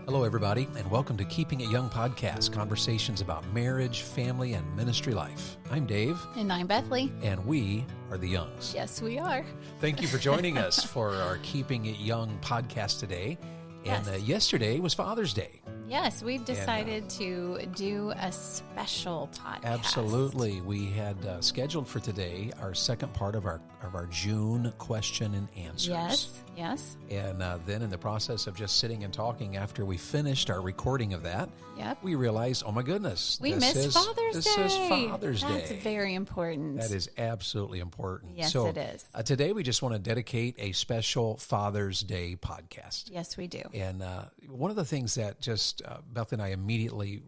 Hello, everybody, and welcome to Keeping It Young podcast, conversations about marriage, family, and ministry life. I'm Dave. And I'm Bethany. And we are the Youngs. Yes, we are. Thank you for joining us for our Keeping It Young podcast today. And Yes. Yesterday was Father's Day. Yes, we've decided to do a special podcast. Absolutely. We had scheduled for today our second part of our June question and answers. Yes. And then in the process of just sitting and talking after we finished our recording of that, Yep. we realized, oh my goodness, We this missed is Father's this Day. is Father's Day. That's very important. That is absolutely important. Yes, so, it is. Today we just want to dedicate a special Father's Day podcast. Yes, we do. And one of the things that just Beth and I immediately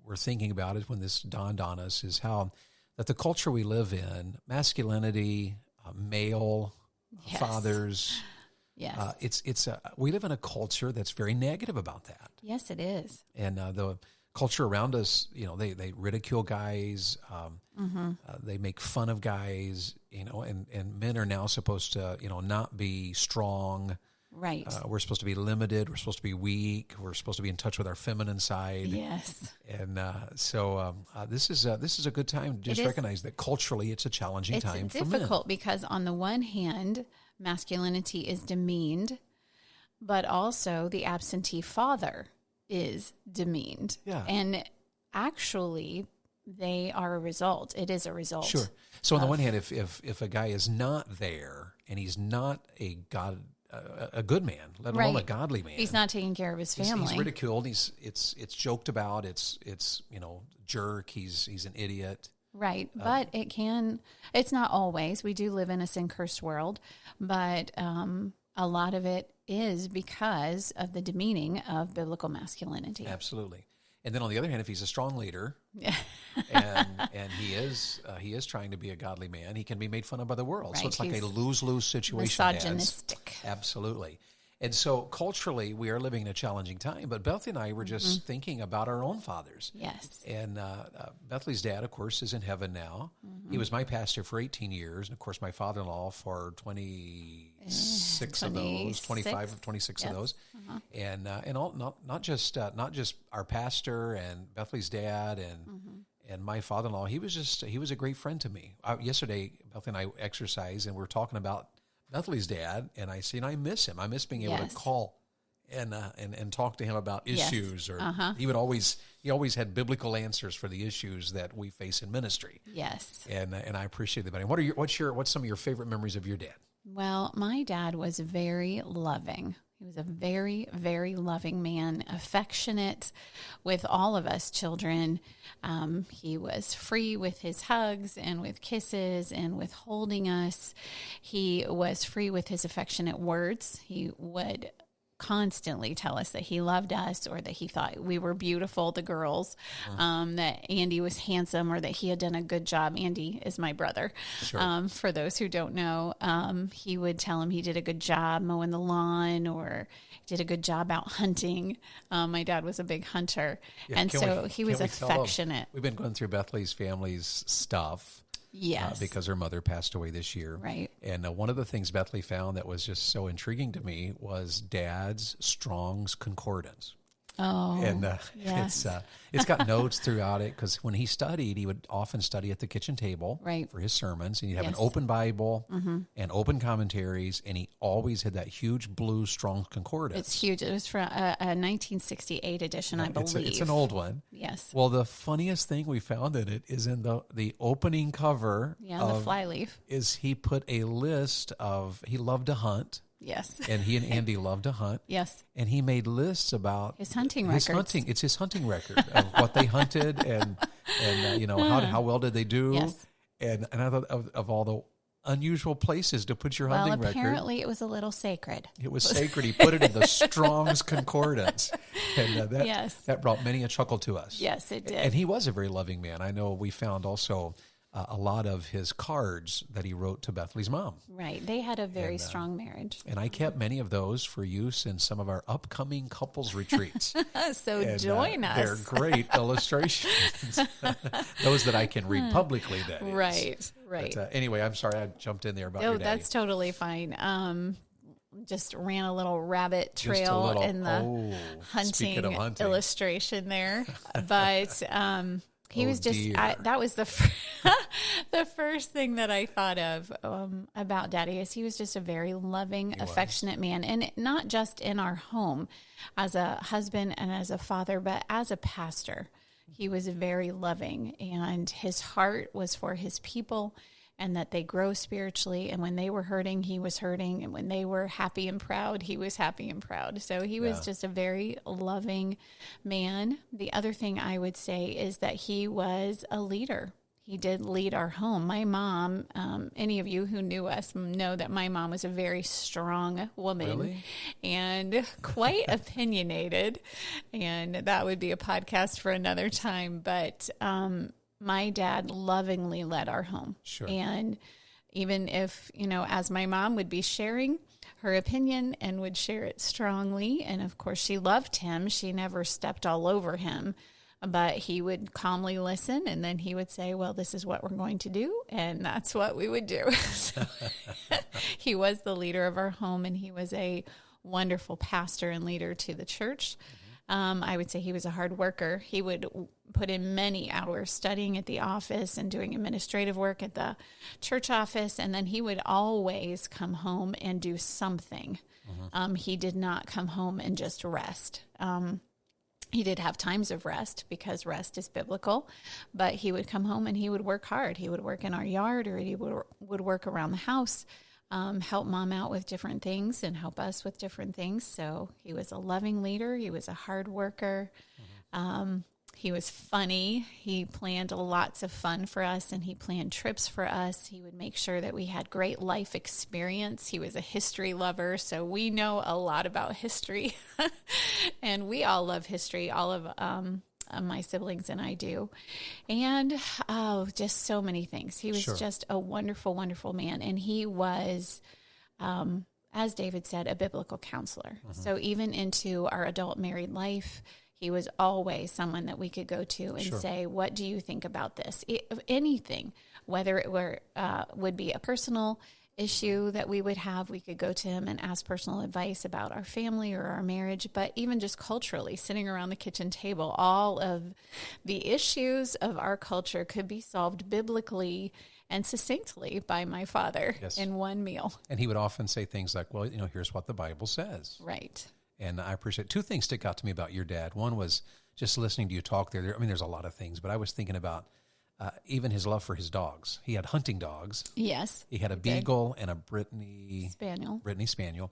were thinking about it when this dawned on us is how that the culture we live in, masculinity, male Yes. fathers, Yes. we live in a culture that's very negative about that. Yes, it is. And the culture around us, they ridicule guys, they make fun of guys, and men are now supposed to, not be strong. Right. We're supposed to be limited. We're supposed to be weak. We're supposed to be in touch with our feminine side. Yes. And so this is a good time to just recognize that culturally it's a challenging time for men. It's difficult because on the one hand, masculinity is demeaned, but also the absentee father is demeaned. Yeah. And actually, they are a result. It is a result. Sure. So on the one hand, if a guy is not there and he's not a good man, let alone a godly man, he's not taking care of his family. He's ridiculed. It's joked about. It's jerk. He's an idiot. Right. But it's not always. We do live in a sin-cursed world, but a lot of it is because of the demeaning of biblical masculinity. Absolutely. And then on the other hand, if he's a strong leader, and he is trying to be a godly man, he can be made fun of by the world. Right. So it's like a lose-lose situation. Misogynistic. Absolutely. And so culturally, we are living in a challenging time. But Beth and I were just thinking about our own fathers. Yes. And Bethley's dad, of course, is in heaven now. He was my pastor for 18 years. And, of course, my father-in-law for 26 of those, 25 of 26 of those. And not just our pastor and Bethley's dad and my father-in-law. He was a great friend to me. Yesterday, Beth and I exercised, and we were talking about Bethley's dad, and I miss him. I miss being able to call and talk to him about issues. Or he always had biblical answers for the issues that we face in ministry. Yes. And I appreciate that. What's some of your favorite memories of your dad? Well, my dad was very loving. He was a very, very loving man, affectionate with all of us children. He was free with his hugs and with kisses and with holding us. He was free with his affectionate words. He would constantly tell us that he loved us or that he thought we were beautiful, the girls, that Andy was handsome or that he had done a good job. Andy is my brother. Sure. For those who don't know, he would tell him he did a good job mowing the lawn or did a good job out hunting. My dad was a big hunter. Yeah, and so he was affectionate. We've been going through Bethley's family's stuff. Yes. Because her mother passed away this year. Right. And one of the things Bethley found that was just so intriguing to me was Dad's Strong's Concordance. Oh, and yes. It's got notes throughout it because when he studied, he would often study at the kitchen table Right. for his sermons, and he'd have an Yes. open Bible and open commentaries, and he always had that huge blue Strong's Concordance. It's huge. It was from a 1968 edition, I believe. It's an old one. Yes. Well, the funniest thing we found in it is in the opening cover. Yeah, the flyleaf. Is he put a list of, he loved to hunt. Yes. And he and Andy loved to hunt. Yes. And he made lists about His hunting records. It's his hunting record of what they hunted and how well did they do. Yes. And I thought of all the unusual places to put your hunting record. Well, apparently it was a little sacred. It was sacred. He put it in the Strong's Concordance. And that brought many a chuckle to us. Yes, it did. And he was a very loving man. I know we found also a lot of his cards that he wrote to Bethley's mom. Right. They had a very strong marriage. And I kept many of those for use in some of our upcoming couples retreats. So join us. They're great illustrations. Those that I can read publicly, that is. Right. But, anyway, I'm sorry I jumped in there about your daddy. That's totally fine. just ran a little rabbit trail in the hunting illustration there. But he was just, that was the the first thing that I thought of about Daddy, is he was just a very loving, affectionate man. And not just in our home as a husband and as a father, but as a pastor. He was very loving, and his heart was for his people, and that they grow spiritually. And when they were hurting, he was hurting. And when they were happy and proud, he was happy and proud. So he was just a very loving man. The other thing I would say is that he was a leader. He did lead our home. My mom, any of you who knew us know that my mom was a very strong woman and quite opinionated. And that would be a podcast for another time. But my dad lovingly led our home. Sure. And even if, as my mom would be sharing her opinion and would share it strongly, and of course she loved him, she never stepped all over him, but he would calmly listen, and then he would say, well, this is what we're going to do, and that's what we would do. So he was the leader of our home, and he was a wonderful pastor and leader to the church. I would say he was a hard worker. He would put in many hours studying at the office and doing administrative work at the church office, and then he would always come home and do something. He did not come home and just rest. He did have times of rest, because rest is biblical, but he would come home and he would work hard. He would work in our yard, or he would work around the house, help Mom out with different things and help us with different things. So he was a loving leader. He was a hard worker. He was funny. He planned lots of fun for us, and he planned trips for us. He would make sure that we had great life experience. He was a history lover, so we know a lot about history. And we all love history, all of my siblings and I do. And, just so many things. He was just a wonderful, wonderful man. And he was, as David said, a biblical counselor. So even into our adult married life, he was always someone that we could go to and say, what do you think about this? Anything, whether it would be a personal issue that we would have, we could go to him and ask personal advice about our family or our marriage, but even just culturally, sitting around the kitchen table, all of the issues of our culture could be solved biblically and succinctly by my father in one meal. And he would often say things like, well, here's what the Bible says. Right. And I appreciate two things stick out to me about your dad. One was just listening to you talk there. I mean, there's a lot of things, but I was thinking about even his love for his dogs. He had hunting dogs. Yes. He had a beagle and a Brittany Spaniel.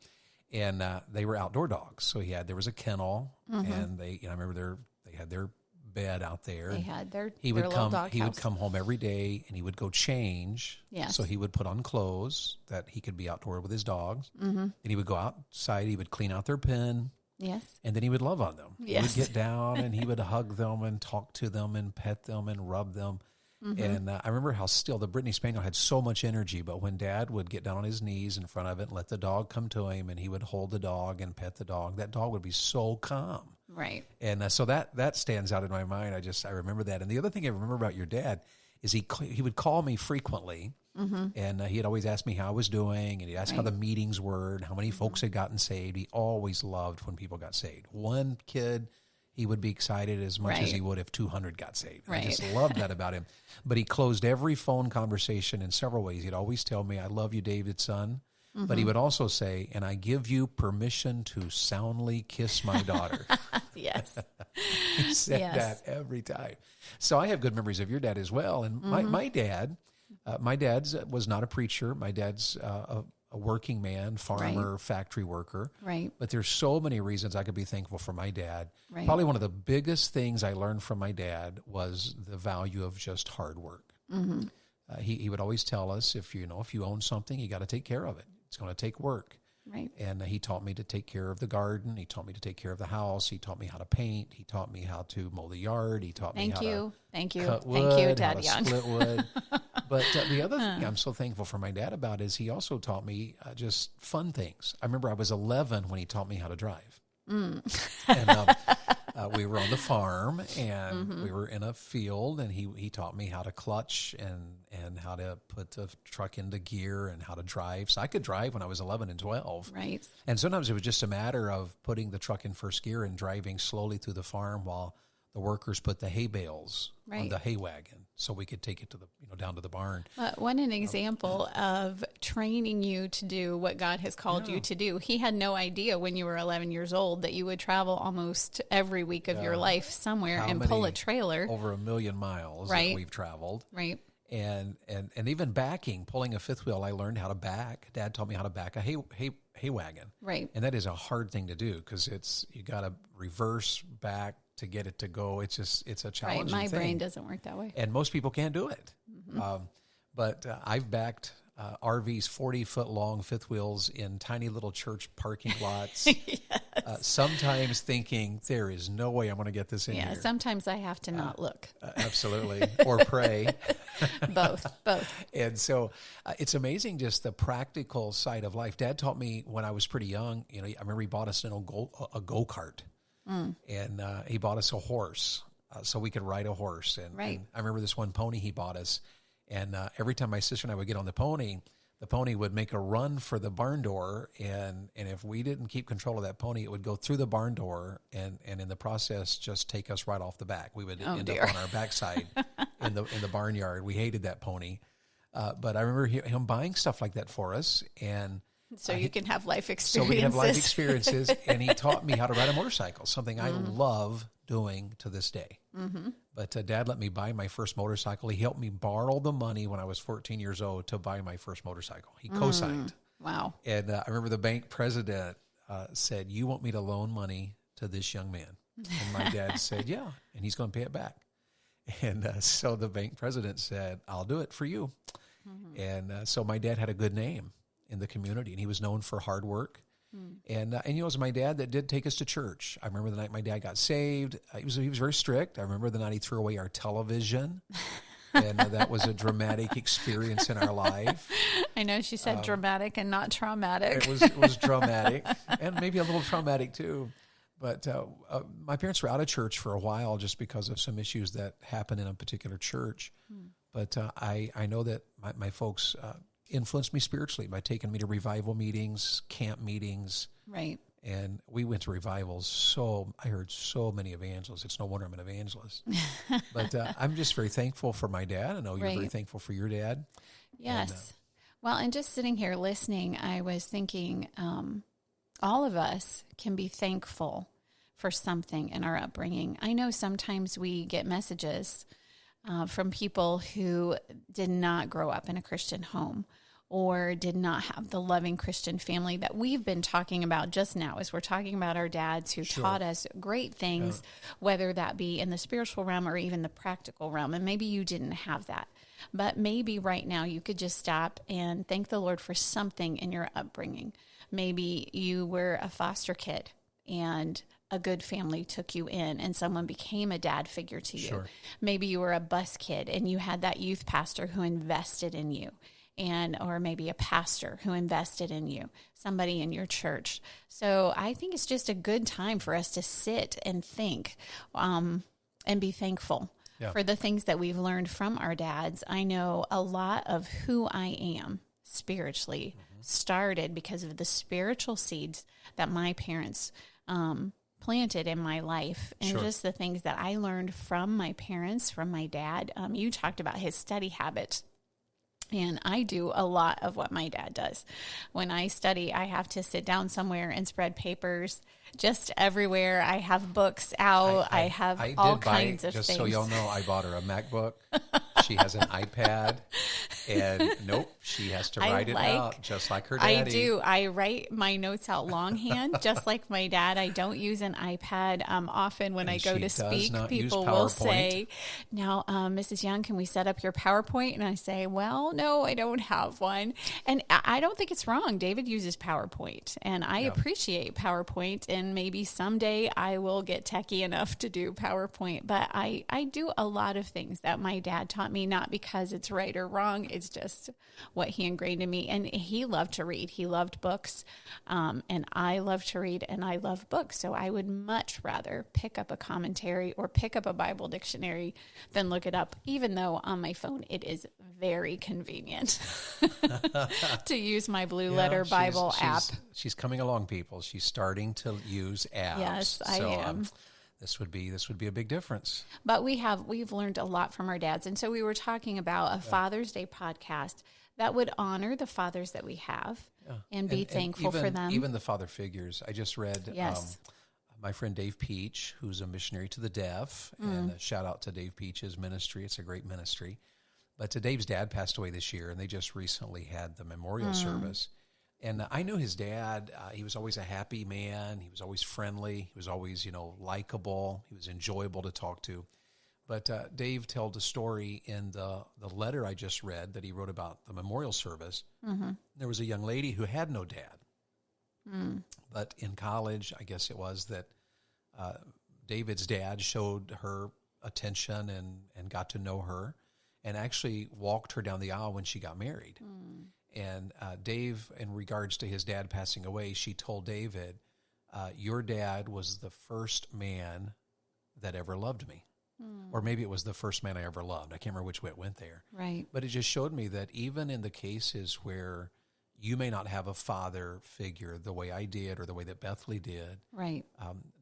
And they were outdoor dogs. So there was a kennel, and I remember they had their bed out there. They had their He would house. come home every day, and he would go change. Yes. So he would put on clothes that he could be outdoor with his dogs. And he would go outside. He would clean out their pen. Yes. And then he would love on them. Yes. He would get down and he would hug them and talk to them and pet them and rub them. And I remember how still the Brittany Spaniel had so much energy, but when Dad would get down on his knees in front of it and let the dog come to him, and he would hold the dog and pet the dog, that dog would be so calm. Right. And so that stands out in my mind. I remember that. And the other thing I remember about your dad is he would call me frequently, and he'd always ask me how I was doing, and he'd ask how the meetings were and how many folks had gotten saved. He always loved when people got saved. One kid, he would be excited as much as he would if 200 got saved. I just loved that about him. But he closed every phone conversation in several ways. He'd always tell me, I love you, David, son. But he would also say, and I give you permission to soundly kiss my daughter. Yes. He said that every time. So I have good memories of your dad as well. And my dad's was not a preacher. My dad's a working man, farmer, factory worker. Right. But there's so many reasons I could be thankful for my dad. Right. Probably one of the biggest things I learned from my dad was the value of just hard work. He would always tell us, if you own something, you got to take care of it. It's going to take work. Right. And he taught me to take care of the garden. He taught me to take care of the house. He taught me how to paint. He taught me how to mow the yard. He taught me how to cut wood, Dad how to split wood. But the other thing I'm so thankful for my dad about is he also taught me just fun things. I remember I was 11 when he taught me how to drive. And We were on the farm, and we were in a field, and he taught me how to clutch and how to put the truck into gear and how to drive. So I could drive when I was 11 and 12. Right. And sometimes it was just a matter of putting the truck in first gear and driving slowly through the farm while the workers put the hay bales on the hay wagon so we could take it to the, down to the barn. What an example of training you to do what God has called you to do. He had no idea when you were 11 years old that you would travel almost every week of your life somewhere and pull a trailer. Over 1 million miles that we've traveled. Right. And even backing, pulling a fifth wheel, I learned how to back. Dad taught me how to back a hay wagon. Right. And that is a hard thing to do because you got to reverse back to get it to go. It's a challenging My thing. brain doesn't work that way. And most people can't do it. But I've backed RVs 40-foot long fifth wheels in tiny little church parking lots. Sometimes thinking there is no way I'm going to get this in here. Sometimes I have to not look. Absolutely. Or pray. Both. And so it's amazing just the practical side of life. Dad taught me when I was pretty young, I remember he bought us a go-kart. And he bought us a horse so we could ride a horse. And I remember this one pony he bought us. And every time my sister and I would get on the pony would make a run for the barn door. And if we didn't keep control of that pony, it would go through the barn door and in the process just take us right off the back. We would end up on our backside in the barnyard. We hated that pony. But I remember him buying stuff like that for us. And so you can have life experiences. So we can have life experiences. And he taught me how to ride a motorcycle, something I love doing to this day. But Dad let me buy my first motorcycle. He helped me borrow the money when I was 14 years old to buy my first motorcycle. He co-signed. Wow. And I remember the bank president said, "You want me to loan money to this young man?" And my dad said, "Yeah, and he's going to pay it back." And so the bank president said, "I'll do it for you." And so my dad had a good name in the community, and he was known for hard work. And it was my dad that did take us to church. I remember the night my dad got saved. He was very strict. I remember the night he threw away our television, and that was a dramatic experience in our life. I know she said dramatic and not traumatic. It was dramatic, and maybe a little traumatic too. But my parents were out of church for a while just because of some issues that happened in a particular church. But I know that my folks influenced me spiritually by taking me to revival meetings, camp meetings. Right. And we went to revivals. So I heard so many evangelists. It's no wonder I'm an evangelist. But I'm just very thankful for my dad. I know you're very thankful for your dad. Yes. And just sitting here listening, I was thinking all of us can be thankful for something in our upbringing. I know sometimes we get messages from people who did not grow up in a Christian home or did not have the loving Christian family that we've been talking about just now as we're talking about our dads who taught us great things, whether that be in the spiritual realm or even the practical realm. And maybe you didn't have that. But maybe right now you could just stop and thank the Lord for something in your upbringing. Maybe you were a foster kid and a good family took you in and someone became a dad figure to you. Sure. Maybe you were a bus kid and you had that youth pastor who invested in you, or maybe a pastor who invested in you, somebody in your church. So I think it's just a good time for us to sit and think and be thankful for the things that we've learned from our dads. I know a lot of who I am spiritually started because of the spiritual seeds that my parents planted in my life, and just the things that I learned from my parents, from my dad. You talked about his study habits. And I do a lot of what my dad does. When I study, I have to sit down somewhere and spread papers just everywhere. I have books out. I have all kinds of things. Just so y'all know, I bought her a MacBook. She has an iPad. And she has to write it out just like her daddy. I do. I write my notes out longhand, just like my dad. I don't use an iPad. Often when I go to speak, people will say, "Now, Mrs. Young, can we set up your PowerPoint?" And I say, "Well, no, I don't have one." And I don't think it's wrong. David uses PowerPoint, and I appreciate PowerPoint. And maybe someday I will get techie enough to do PowerPoint. But I do a lot of things that my dad taught me me, not because it's right or wrong. It's just what he ingrained in me. And he loved to read. He loved books. And I love to read and I love books. So I would much rather pick up a commentary or pick up a Bible dictionary than look it up, even though on my phone it is very convenient to use my Blue Letter Bible app. She's coming along, people. She's starting to use apps. Yes, I am. This would be a big difference. But we've learned a lot from our dads. And so we were talking about a Father's Day podcast that would honor the fathers that we have and be thankful for them. Even the father figures. I just read Yes. my friend Dave Peach, who's a missionary to the deaf, and a shout out to Dave Peach's ministry. It's a great ministry. But Dave's dad passed away this year, and they just recently had the memorial service. And I knew his dad. He was always a happy man. He was always friendly. He was always, likable. He was enjoyable to talk to. But Dave told a story in the letter I just read that he wrote about the memorial service. Mm-hmm. There was a young lady who had no dad. But in college, I guess it was that David's dad showed her attention and got to know her and actually walked her down the aisle when she got married. And Dave, in regards to his dad passing away, she told David, your dad was the first man that ever loved me. Or maybe it was the first man I ever loved. I can't remember which way it went there. Right. But it just showed me that even in the cases where you may not have a father figure the way I did or the way that Bethany did. Right.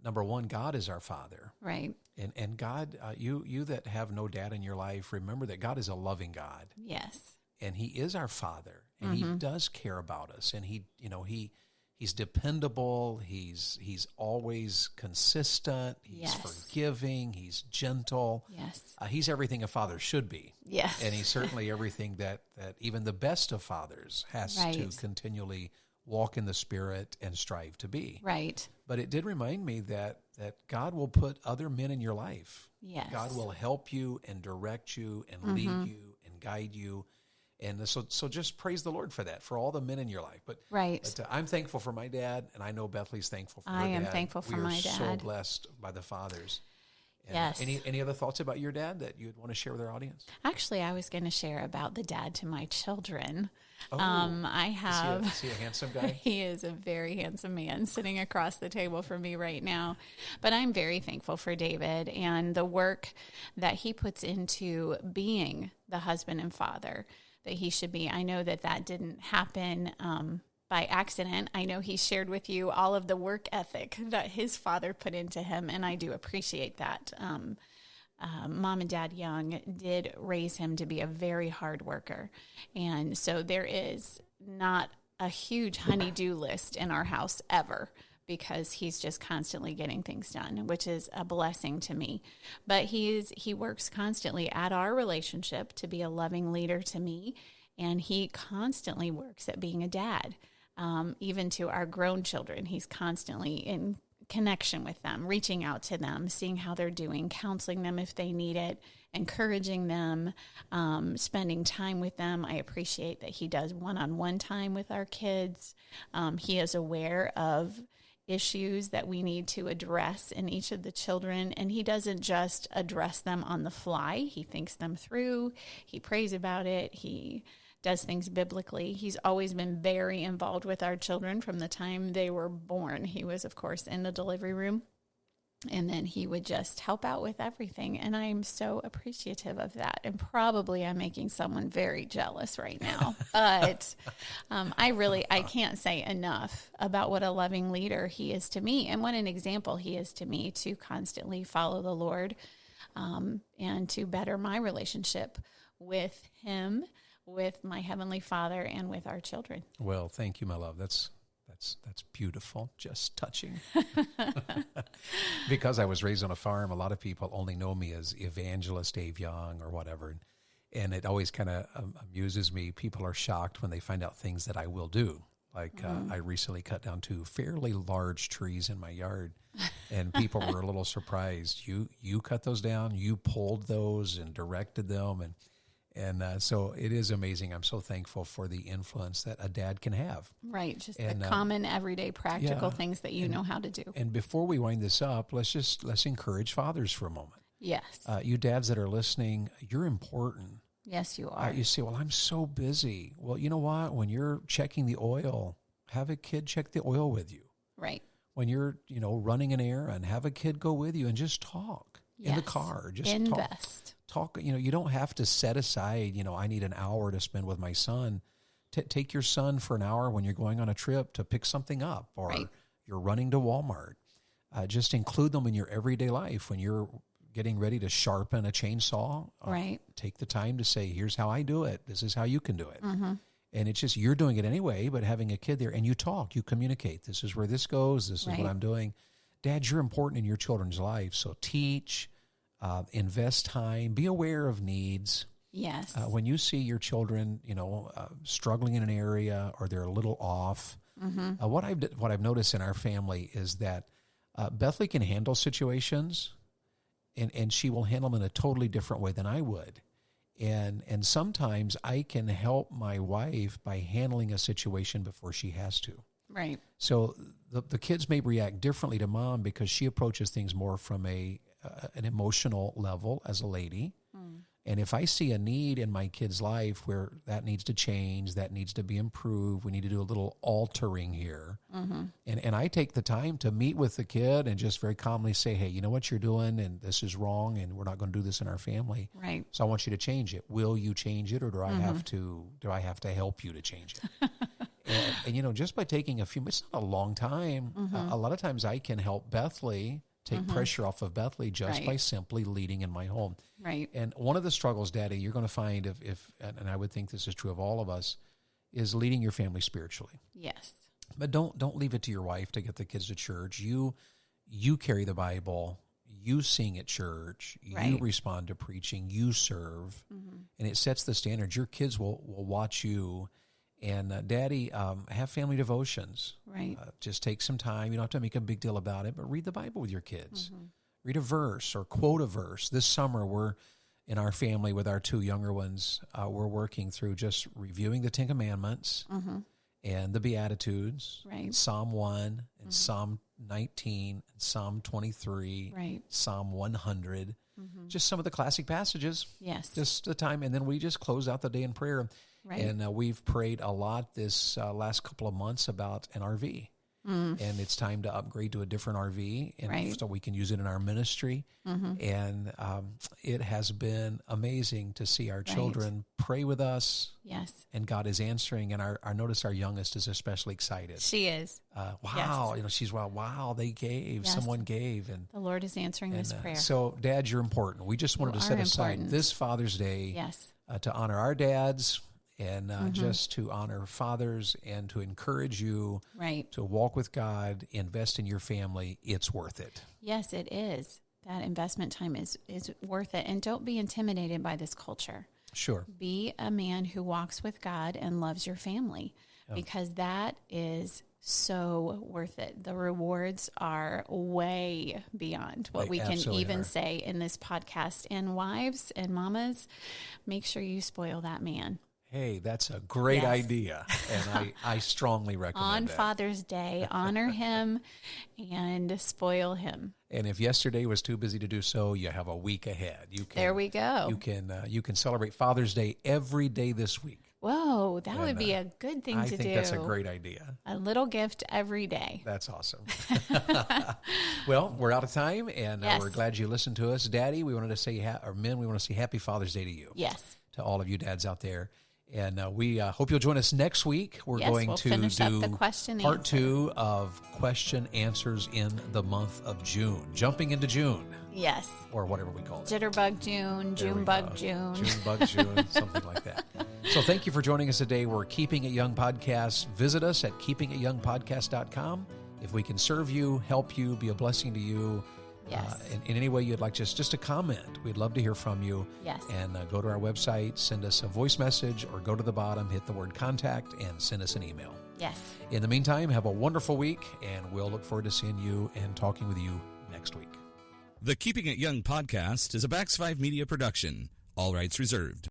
Number one, God is our Father. Right. And God, you that have no dad in your life, remember that God is a loving God. Yes. And He is our Father, and He does care about us. And He's dependable. He's always consistent. He's forgiving. He's gentle. Yes. He's everything a father should be. Yes. And He's certainly everything that even the best of fathers has to continually walk in the Spirit and strive to be. Right. But it did remind me that God will put other men in your life. Yes. God will help you and direct you and lead you and guide you. And so just praise the Lord for that, for all the men in your life. But I'm thankful for my dad, and I know Bethany's thankful for her dad. I am thankful for my dad. We are so blessed by the fathers. And yes. Any other thoughts about your dad that you'd want to share with our audience? Actually, I was going to share about the dad to my children. Oh, I have. Is he a handsome guy? He is a very handsome man sitting across the table from me right now. But I'm very thankful for David and the work that he puts into being the husband and father that he should be. I know that didn't happen by accident. I know he shared with you all of the work ethic that his father put into him, and I do appreciate that. Mom and Dad Young did raise him to be a very hard worker, and so there is not a huge honey-do list in our house ever, because he's just constantly getting things done, which is a blessing to me. But he works constantly at our relationship to be a loving leader to me, and he constantly works at being a dad, even to our grown children. He's constantly in connection with them, reaching out to them, seeing how they're doing, counseling them if they need it, encouraging them, spending time with them. I appreciate that he does one-on-one time with our kids. He is aware of issues that we need to address in each of the children, and he doesn't just address them on the fly. He thinks them through. He prays about it. He does things biblically. He's always been very involved with our children from the time they were born. He was, of course, in the delivery room, and then he would just help out with everything. And I'm so appreciative of that. And probably I'm making someone very jealous right now. But I can't say enough about what a loving leader he is to me, and what an example he is to me to constantly follow the Lord, and to better my relationship with him, with my Heavenly Father, and with our children. Well, thank you, my love. That's beautiful, just touching. Because I was raised on a farm, a lot of people only know me as Evangelist Dave Young or whatever. And it always kind of amuses me. People are shocked when they find out things that I will do. Like I recently cut down 2 fairly large trees in my yard, and people were a little surprised. You cut those down, you pulled those and directed them, and so it is amazing. I'm so thankful for the influence that a dad can have. Right, just the common, everyday, practical things that you know how to do. And before we wind this up, let's encourage fathers for a moment. Yes. You dads that are listening, you're important. Yes, you are. You say, well, I'm so busy. Well, you know what? When you're checking the oil, have a kid check the oil with you. Right. When you're, running an errand, have a kid go with you and just talk in the car. Just invest. Talk. You don't have to set aside, I need an hour to spend with my son. Take your son for an hour when you're going on a trip to pick something up, or you're running to Walmart. Just include them in your everyday life. When you're getting ready to sharpen a chainsaw, take the time to say, here's how I do it. This is how you can do it. Mm-hmm. And it's just, you're doing it anyway, but having a kid there, and you talk, you communicate. This is where this goes. This is what I'm doing. Dad, you're important in your children's life. So teach, invest time, be aware of needs. Yes. When you see your children, struggling in an area, or they're a little off, what I've noticed in our family is that Bethany can handle situations, and she will handle them in a totally different way than I would. And sometimes I can help my wife by handling a situation before she has to. Right. So the kids may react differently to mom because she approaches things more from an emotional level as a lady. Mm. And if I see a need in my kid's life where that needs to change, that needs to be improved, we need to do a little altering here. Mm-hmm. And I take the time to meet with the kid and just very calmly say, hey, you know what you're doing, and this is wrong, and we're not going to do this in our family. Right. So I want you to change it. Will you change it, or do I have to help you to change it? and just by taking a few minutes, it's not a long time. A lot of times I can help Bethany take pressure off of Bethany just by simply leading in my home. Right. And one of the struggles, Daddy, you're going to find if and I would think this is true of all of us, is leading your family spiritually. Yes. But don't leave it to your wife to get the kids to church. You carry the Bible. You sing at church. You respond to preaching. You serve. Mm-hmm. And it sets the standards. Your kids will watch you. And Daddy, have family devotions. Right. Just take some time. You don't have to make a big deal about it, but read the Bible with your kids. Mm-hmm. Read a verse or quote a verse. This summer, we're in our family with our two younger ones. We're working through just reviewing the 10 Commandments and the Beatitudes, Psalm 1 and Psalm 19 and Psalm 23, Psalm 100. Just some of the classic passages. Yes. Just the time. And then we just close out the day in prayer. Right. And we've prayed a lot this last couple of months about an RV. And it's time to upgrade to a different RV, and so we can use it in our ministry. And it has been amazing to see our children pray with us. Yes. And God is answering. And I notice our youngest is especially excited. She is. Wow. Yes. She's, wow, they gave. Yes. Someone gave. And the Lord is answering this prayer. So, Dad, you're important. We just wanted to set aside this Father's Day to honor our dads, and just to honor fathers, and to encourage you to walk with God, invest in your family. It's worth it. Yes, it is. That investment time is worth it. And don't be intimidated by this culture. Sure. Be a man who walks with God and loves your family, because that is so worth it. The rewards are way beyond what we can even say in this podcast. And wives and mamas, make sure you spoil that man. Hey, that's a great idea, and I strongly recommend that. On Father's Day, honor him and spoil him. And if yesterday was too busy to do so, you have a week ahead. There we go. You can celebrate Father's Day every day this week. Whoa, that would be a good thing to do. I think that's a great idea. A little gift every day. That's awesome. Well, we're out of time, and we're glad you listened to us. Daddy, we wanted to say, we want to say Happy Father's Day to you. Yes. To all of you dads out there. And we hope you'll join us next week. We're going to do part 2 of question answers in the month of June. Jumping into June. Yes. Or whatever we call it. Jitterbug June, Junebug June. Junebug June, something like that. So thank you for joining us today. We're Keeping It Young Podcast. Visit us at keepingityoungpodcast.com. If we can serve you, help you, be a blessing to you, in any way you'd like just a comment, we'd love to hear from you. Yes. And go to our website, send us a voice message, or go to the bottom, hit the word contact, and send us an email. Yes. In the meantime, have a wonderful week, and we'll look forward to seeing you and talking with you next week. The Keeping It Young podcast is a Bax 5 Media production. All rights reserved.